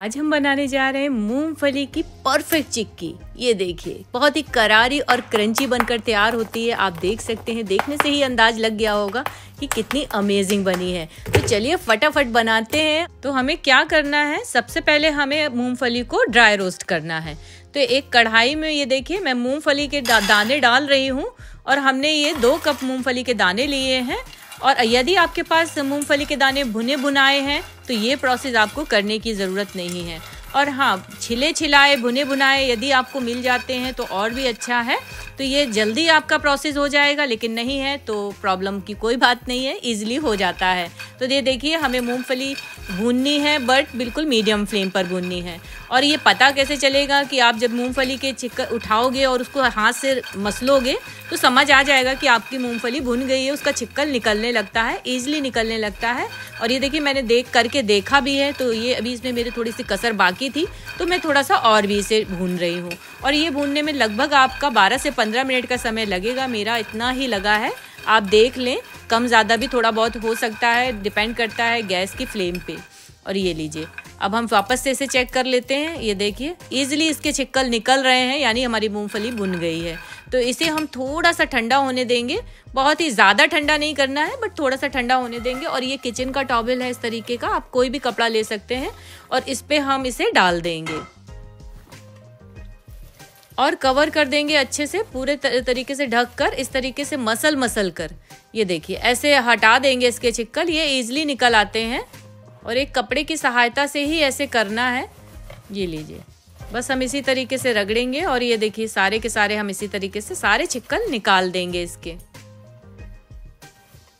आज हम बनाने जा रहे हैं मूंगफली की परफेक्ट चिक्की। ये देखिए बहुत ही करारी और क्रंची बनकर तैयार होती है। आप देख सकते हैं, देखने से ही अंदाज लग गया होगा कि कितनी अमेजिंग बनी है। तो चलिए फटाफट बनाते हैं। तो हमें क्या करना है, सबसे पहले हमें मूंगफली को ड्राई रोस्ट करना है। तो एक कढ़ाई में ये देखिए मैं मूंगफली के दाने डाल रही हूँ और हमने ये 2 कप मूंगफली के दाने लिए हैं। और यदि आपके पास मूंगफली के दाने भुने भुनाए हैं तो ये प्रोसेस आपको करने की ज़रूरत नहीं है। और हाँ, छिले छिलाए भुने भुनाए यदि आपको मिल जाते हैं तो और भी अच्छा है, तो ये जल्दी आपका प्रोसेस हो जाएगा। लेकिन नहीं है तो प्रॉब्लम की कोई बात नहीं है, इजीली हो जाता है। तो ये देखिए हमें मूंगफली भूननी है, बट बिल्कुल मीडियम फ्लेम पर भूननी है। और ये पता कैसे चलेगा कि आप जब मूंगफली के चिक्कर उठाओगे और उसको हाथ से मसलोगे तो समझ आ जाएगा कि आपकी मूंगफली भुन गई है। उसका छिक्कल निकलने लगता है, ईजिली निकलने लगता है। और ये देखिए मैंने करके देखा भी है, तो ये अभी इसमें मेरी थोड़ी सी कसर बाकी थी, तो मैं थोड़ा सा और भी इसे भून रही हूँ। और ये भूनने में लगभग आपका 12 से 15 मिनट का समय लगेगा। मेरा इतना ही लगा है, आप देख लें, कम ज़्यादा भी थोड़ा बहुत हो सकता है, डिपेंड करता है गैस की फ्लेम पे। और ये लीजिए, अब हम वापस से इसे चेक कर लेते हैं। ये देखिए इजीली इसके छिक्कल निकल रहे हैं, यानी हमारी मूंगफली भुन गई है। तो इसे हम थोड़ा सा ठंडा होने देंगे, बहुत ही ज़्यादा ठंडा नहीं करना है, बट थोड़ा सा ठंडा होने देंगे। और ये किचन का टॉवल है इस तरीके का, आप कोई भी कपड़ा ले सकते हैं और इस पे हम इसे डाल देंगे और कवर कर देंगे अच्छे से, पूरे तरीके से ढक कर, इस तरीके से मसल कर। ये देखिए ऐसे हटा देंगे इसके छिक्कल, ये ईजिली निकल आते हैं। और एक कपड़े की सहायता से ही ऐसे करना है। ये लीजिए, बस हम इसी तरीके से रगड़ेंगे और ये देखिए सारे के सारे हम इसी तरीके से सारे छिक्कल निकाल देंगे इसके।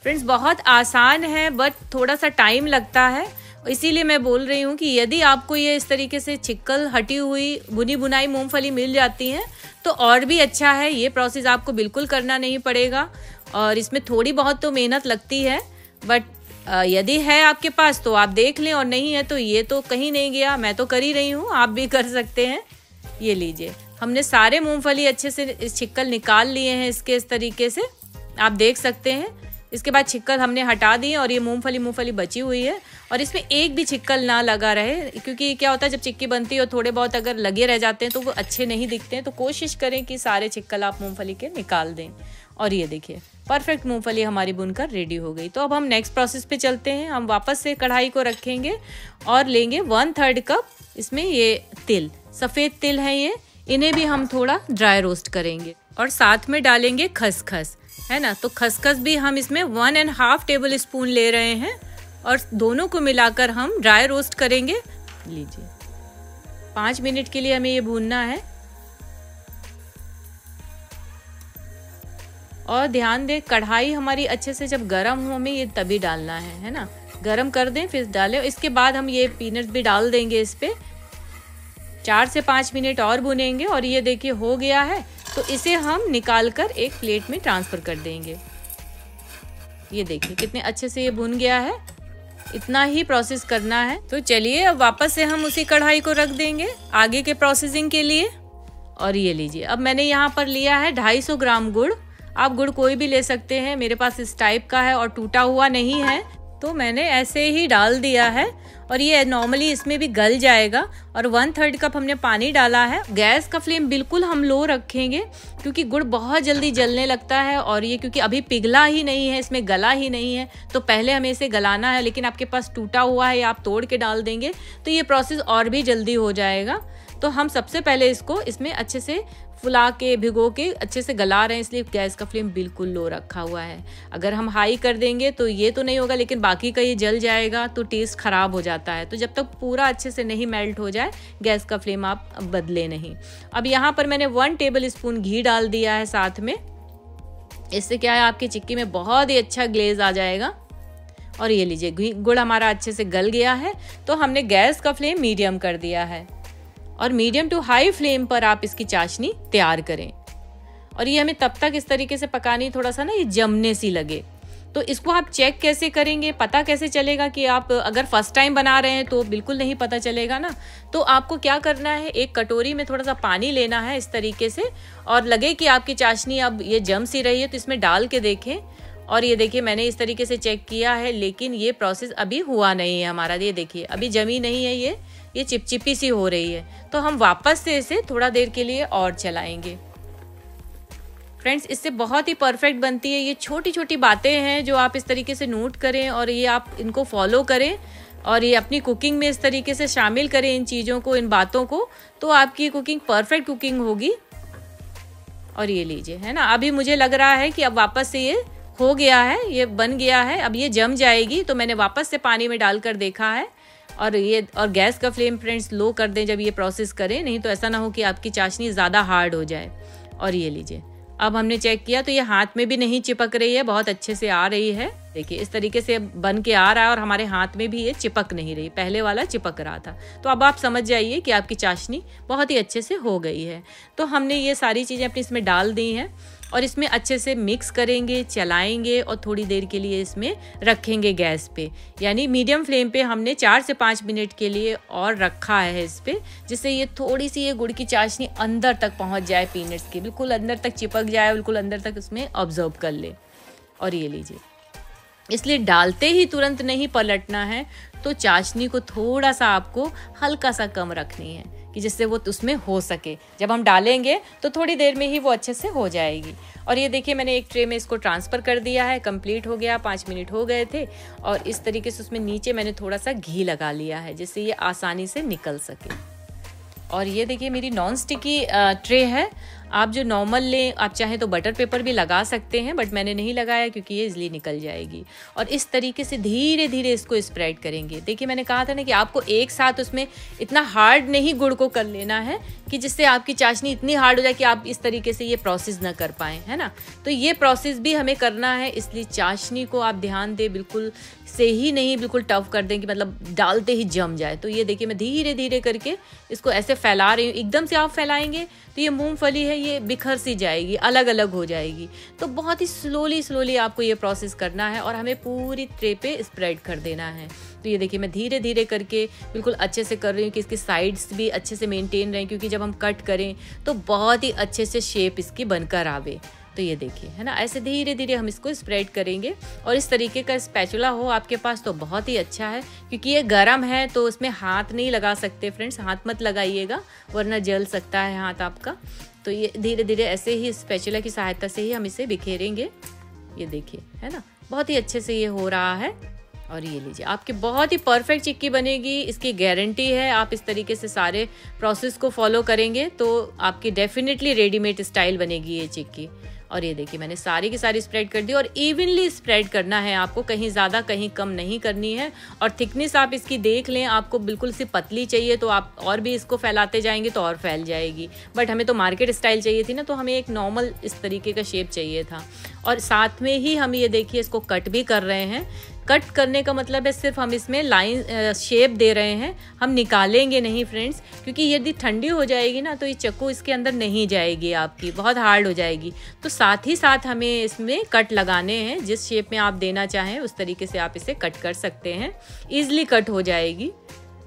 फ्रेंड्स बहुत आसान है, बट थोड़ा सा टाइम लगता है, इसीलिए मैं बोल रही हूँ कि यदि आपको ये इस तरीके से छिक्कल हटी हुई बुनी बुनाई मूंगफली मिल जाती है तो और भी अच्छा है। ये प्रोसेस आपको बिल्कुल करना नहीं पड़ेगा और इसमें थोड़ी बहुत तो मेहनत लगती है, बट यदि है आपके पास तो आप देख लें, और नहीं है तो ये तो कहीं नहीं गया, मैं तो कर ही रही हूँ, आप भी कर सकते हैं। ये लीजिए, हमने सारे मूंगफली अच्छे से इस छिक्कल निकाल लिए हैं इसके, इस तरीके से आप देख सकते हैं। इसके बाद छिक्कल हमने हटा दिए और ये मूंगफली बची हुई है। और इसमें एक भी छिक्कल ना लगा रहे, क्योंकि क्या होता है जब चिक्की बनती है और थोड़े बहुत अगर लगे रह जाते हैं तो वो अच्छे नहीं दिखते हैं। तो कोशिश करें कि सारे छिक्कल आप मूंगफली के निकाल दें। और ये देखिए परफेक्ट मूंगफली हमारी बुनकर रेडी हो गई। तो अब हम नेक्स्ट प्रोसेस पे चलते हैं। हम वापस से कढ़ाई को रखेंगे और लेंगे 1/3 कप इसमें ये तिल, सफ़ेद तिल है ये, इन्हें भी हम थोड़ा ड्राई रोस्ट करेंगे। और साथ में डालेंगे खसखस, है ना। तो खसखस भी हम इसमें 1.5 टेबल स्पून ले रहे हैं और दोनों को मिलाकर हम ड्राई रोस्ट करेंगे। लीजिए 5 मिनट के लिए हमें ये भूनना है। और ध्यान दें, कढ़ाई हमारी अच्छे से जब गरम हो हमें ये तभी डालना है ना। गरम कर दें फिर डालें। इसके बाद हम ये पीनट्स भी डाल देंगे इस पे। 4 से 5 मिनट और भुनेंगे और ये देखिए हो गया है। तो इसे हम निकाल कर एक प्लेट में ट्रांसफर कर देंगे। ये देखिए कितने अच्छे से ये भुन गया है। इतना ही प्रोसेस करना है। तो चलिए अब वापस से हम उसी कढ़ाई को रख देंगे आगे के प्रोसेसिंग के लिए। और ये लीजिए, अब मैंने यहाँ पर लिया है 250 ग्राम गुड़। आप गुड़ कोई भी ले सकते हैं, मेरे पास इस टाइप का है और टूटा हुआ नहीं है, तो मैंने ऐसे ही डाल दिया है। और ये नॉर्मली इसमें भी गल जाएगा। और 1/3 कप हमने पानी डाला है। गैस का फ्लेम बिल्कुल हम लो रखेंगे, क्योंकि गुड़ बहुत जल्दी जलने लगता है। और ये क्योंकि अभी पिघला ही नहीं है, इसमें गला ही नहीं है, तो पहले हमें इसे गलाना है। लेकिन आपके पास टूटा हुआ है या आप तोड़ के डाल देंगे तो ये प्रोसेस और भी जल्दी हो जाएगा। तो हम सबसे पहले इसको इसमें अच्छे से फुला के भिगो के अच्छे से गला रहे हैं, इसलिए गैस का फ्लेम बिल्कुल लो रखा हुआ है। अगर हम हाई कर देंगे तो ये तो नहीं होगा, लेकिन बाकी का ये जल जाएगा तो टेस्ट खराब हो जाता है। तो जब तक पूरा अच्छे से नहीं मेल्ट हो जाए गैस का फ्लेम आप बदले नहीं। अब यहाँ पर मैंने 1 टेबल स्पून घी डाल दिया है साथ में। इससे क्या है, आपकी चिक्की में बहुत ही अच्छा ग्लेज आ जाएगा। और ये लीजिए गुड़ हमारा अच्छे से गल गया है। तो हमने गैस का फ्लेम मीडियम कर दिया है और मीडियम टू हाई फ्लेम पर आप इसकी चाशनी तैयार करें। और ये हमें तब तक इस तरीके से पकानी, थोड़ा सा ना ये जमने सी लगे। तो इसको आप चेक कैसे करेंगे, पता कैसे चलेगा कि आप अगर फर्स्ट टाइम बना रहे हैं तो बिल्कुल नहीं पता चलेगा ना। तो आपको क्या करना है, एक कटोरी में थोड़ा सा पानी लेना है इस तरीके से, और लगे कि आपकी चाशनी अब ये जम सी रही है तो इसमें डाल के देखें। और ये देखिए मैंने इस तरीके से चेक किया है, लेकिन ये प्रोसेस अभी हुआ नहीं है हमारा। ये देखिए अभी जमी नहीं है, ये ये चिपचिपी सी हो रही है, तो हम वापस से इसे थोड़ा देर के लिए और चलाएंगे। फ्रेंड्स, इससे बहुत ही परफेक्ट बनती है। ये छोटी छोटी बातें हैं जो आप इस तरीके से नोट करें और ये आप इनको फॉलो करें और ये अपनी कुकिंग में इस तरीके से शामिल करें इन चीज़ों को, इन बातों को, तो आपकी कुकिंग परफेक्ट कुकिंग होगी। और ये लीजिए, है ना, अभी मुझे लग रहा है कि अब वापस से ये हो गया है, ये बन गया है, अब ये जम जाएगी। तो मैंने वापस से पानी में डालकर देखा है और गैस का फ्लेम फ्रेंड्स लो कर दें जब ये प्रोसेस करें, नहीं तो ऐसा ना हो कि आपकी चाशनी ज़्यादा हार्ड हो जाए। और ये लीजिए, अब हमने चेक किया तो ये हाथ में भी नहीं चिपक रही है, बहुत अच्छे से आ रही है। देखिए इस तरीके से बन के आ रहा है और हमारे हाथ में भी ये चिपक नहीं रही, पहले वाला चिपक रहा था। तो अब आप समझ जाइए कि आपकी चाशनी बहुत ही अच्छे से हो गई है। तो हमने ये सारी चीज़ें अपनी इसमें डाल दी हैं और इसमें अच्छे से मिक्स करेंगे, चलाएंगे और थोड़ी देर के लिए इसमें रखेंगे गैस पे, यानी मीडियम फ्लेम पे हमने 4 से 5 मिनट के लिए और रखा है इस पे, जिससे ये थोड़ी सी ये गुड़ की चाशनी अंदर तक पहुंच जाए, पीनट्स की बिल्कुल अंदर तक चिपक जाए, बिल्कुल अंदर तक उसमें ऑब्जर्व कर ले। और ये लीजिए, इसलिए डालते ही तुरंत नहीं पलटना है, तो चाशनी को थोड़ा सा आपको हल्का सा कम रखनी है कि जिससे वो उसमें हो सके। जब हम डालेंगे तो थोड़ी देर में ही वो अच्छे से हो जाएगी। और ये देखिए, मैंने एक ट्रे में इसको ट्रांसफ़र कर दिया है, कंप्लीट हो गया, 5 मिनट हो गए थे। और इस तरीके से उसमें नीचे मैंने थोड़ा सा घी लगा लिया है जिससे ये आसानी से निकल सके। और ये देखिए मेरी नॉन स्टिकी ट्रे है, आप जो नॉर्मल लें, आप चाहें तो बटर पेपर भी लगा सकते हैं, बट मैंने नहीं लगाया क्योंकि ये इजली निकल जाएगी। और इस तरीके से धीरे धीरे इसको स्प्रेड करेंगे। देखिए मैंने कहा था ना कि आपको एक साथ उसमें इतना हार्ड नहीं गुड़ को कर लेना है कि जिससे आपकी चाशनी इतनी हार्ड हो जाए कि आप इस तरीके से ये प्रोसेस ना कर पाएँ, है ना। तो ये प्रोसेस भी हमें करना है, इसलिए चाशनी को आप ध्यान दें, बिल्कुल से ही नहीं बिल्कुल टफ कर दें कि मतलब डालते ही जम जाए। तो ये देखिए मैं धीरे धीरे करके इसको ऐसे फैला रही हूँ। एकदम से आप फैलाएंगे तो ये मूंगफली है ये बिखर सी जाएगी, अलग अलग हो जाएगी। तो बहुत ही स्लोली आपको ये प्रोसेस करना है और हमें पूरी ट्रे पे स्प्रेड कर देना है। तो ये देखिए मैं धीरे धीरे करके बिल्कुल अच्छे से कर रही हूँ कि इसकी साइड्स भी अच्छे से मेंटेन रहें, क्योंकि जब हम कट करें तो बहुत ही अच्छे से शेप इसकी बनकर आवे। तो ये देखिए, है ना, ऐसे धीरे धीरे हम इसको स्प्रेड करेंगे। और इस तरीके का स्पैचुला हो आपके पास तो बहुत ही अच्छा है, क्योंकि ये गरम है तो उसमें हाथ नहीं लगा सकते फ्रेंड्स, हाथ मत लगाइएगा वरना जल सकता है हाथ आपका। तो ये धीरे धीरे ऐसे ही स्पैचुला की सहायता से ही हम इसे बिखेरेंगे। ये देखिए, है ना, बहुत ही अच्छे से ये हो रहा है। और ये लीजिए, आपकी बहुत ही परफेक्ट चिक्की बनेगी, इसकी गारंटी है। आप इस तरीके से सारे प्रोसेस को फॉलो करेंगे तो आपकी डेफिनेटली रेडीमेड स्टाइल बनेगी ये चिक्की। और ये देखिए मैंने सारी की सारी स्प्रेड कर दी और इवनली स्प्रेड करना है आपको, कहीं ज़्यादा कहीं कम नहीं करनी है। और थिकनेस आप इसकी देख लें, आपको बिल्कुल सी पतली चाहिए तो आप और भी इसको फैलाते जाएंगे तो और फैल जाएगी, बट हमें तो मार्केट स्टाइल चाहिए थी ना, तो हमें एक नॉर्मल इस तरीके का शेप चाहिए था। और साथ में ही हम ये देखिए इसको कट भी कर रहे हैं। कट करने का मतलब है सिर्फ हम इसमें लाइन शेप दे रहे हैं, हम निकालेंगे नहीं फ्रेंड्स, क्योंकि यदि ठंडी हो जाएगी ना तो ये चाकू इसके अंदर नहीं जाएगी, आपकी बहुत हार्ड हो जाएगी। तो साथ ही साथ हमें इसमें कट लगाने हैं, जिस शेप में आप देना चाहें उस तरीके से आप इसे कट कर सकते हैं, ईजिली कट हो जाएगी।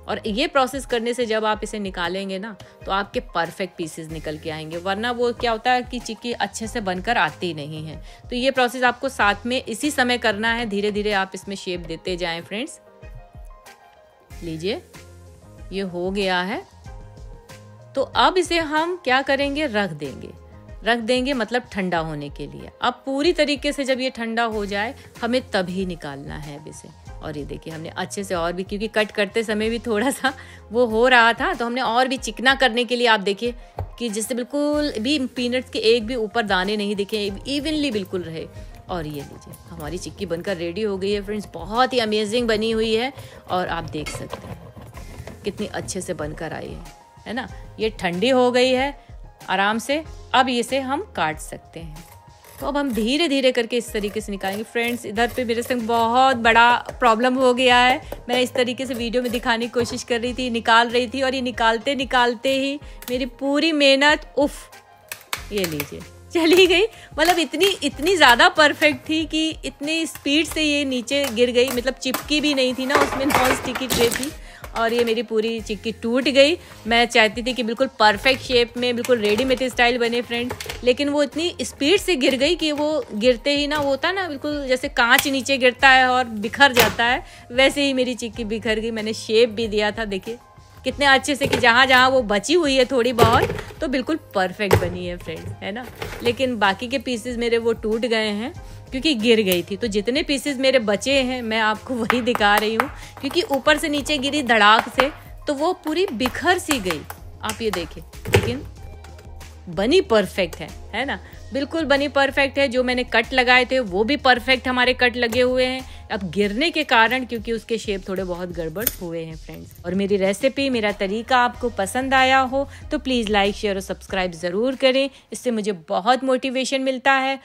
और ये प्रोसेस करने से जब आप इसे निकालेंगे ना तो आपके परफेक्ट पीसेस निकल के आएंगे, वरना वो क्या होता है कि चिक्की अच्छे से बनकर आती नहीं है। तो ये प्रोसेस आपको साथ में इसी समय करना है, धीरे धीरे आप इसमें शेप देते जाएं फ्रेंड्स। लीजिए ये हो गया है। तो अब इसे हम क्या करेंगे, रख देंगे मतलब ठंडा होने के लिए। अब पूरी तरीके से जब ये ठंडा हो जाए हमें तभी निकालना है अब इसे। और ये देखिए हमने अच्छे से और भी, क्योंकि कट करते समय भी थोड़ा सा वो हो रहा था, तो हमने और भी चिकना करने के लिए आप देखिए कि जिससे बिल्कुल भी पीनट्स के एक भी ऊपर दाने नहीं दिखे, इवनली बिल्कुल रहे। और ये लीजिए हमारी चिक्की बनकर रेडी हो गई है फ्रेंड्स, बहुत ही अमेजिंग बनी हुई है। और आप देख सकते हैं कितनी अच्छे से बनकर आई है ना। ये ठंडी हो गई है आराम से, अब इसे हम काट सकते हैं। तो अब हम धीरे धीरे करके इस तरीके से निकालेंगे फ्रेंड्स। इधर पे मेरे संग बहुत बड़ा प्रॉब्लम हो गया है, मैं इस तरीके से वीडियो में दिखाने की कोशिश कर रही थी, निकाल रही थी, और ये निकालते निकालते ही मेरी पूरी मेहनत ये लीजिए चली गई। मतलब इतनी ज़्यादा परफेक्ट थी कि इतनी स्पीड से ये नीचे गिर गई, मतलब चिपकी भी नहीं थी ना, उसमें नॉन स्टिकी ट्रे थी और ये मेरी पूरी चिक्की टूट गई। मैं चाहती थी कि बिल्कुल परफेक्ट शेप में बिल्कुल रेडीमेड स्टाइल बने फ्रेंड, लेकिन वो इतनी स्पीड से गिर गई कि वो गिरते ही ना, वो होता ना बिल्कुल जैसे कांच नीचे गिरता है और बिखर जाता है, वैसे ही मेरी चिक्की बिखर गई। मैंने शेप भी दिया था, देखिए कितने अच्छे से कि जहाँ जहाँ वो बची हुई है थोड़ी बहुत तो बिल्कुल परफेक्ट बनी है फ्रेंड्स, है ना। लेकिन बाकी के पीसेस मेरे वो टूट गए हैं क्योंकि गिर गई थी। तो जितने पीसेस मेरे बचे हैं मैं आपको वही दिखा रही हूँ, क्योंकि ऊपर से नीचे गिरी धड़ाक से तो वो पूरी बिखर सी गई। आप ये देखिए, लेकिन बनी परफेक्ट है ना, बिल्कुल बनी परफेक्ट है। जो मैंने कट लगाए थे वो भी परफेक्ट हमारे कट लगे हुए हैं। अब गिरने के कारण क्योंकि उसके शेप थोड़े बहुत गड़बड़ हुए हैं फ्रेंड्स। और मेरी रेसिपी, मेरा तरीका आपको पसंद आया हो तो प्लीज़ लाइक, शेयर और सब्सक्राइब ज़रूर करें। इससे मुझे बहुत मोटिवेशन मिलता है।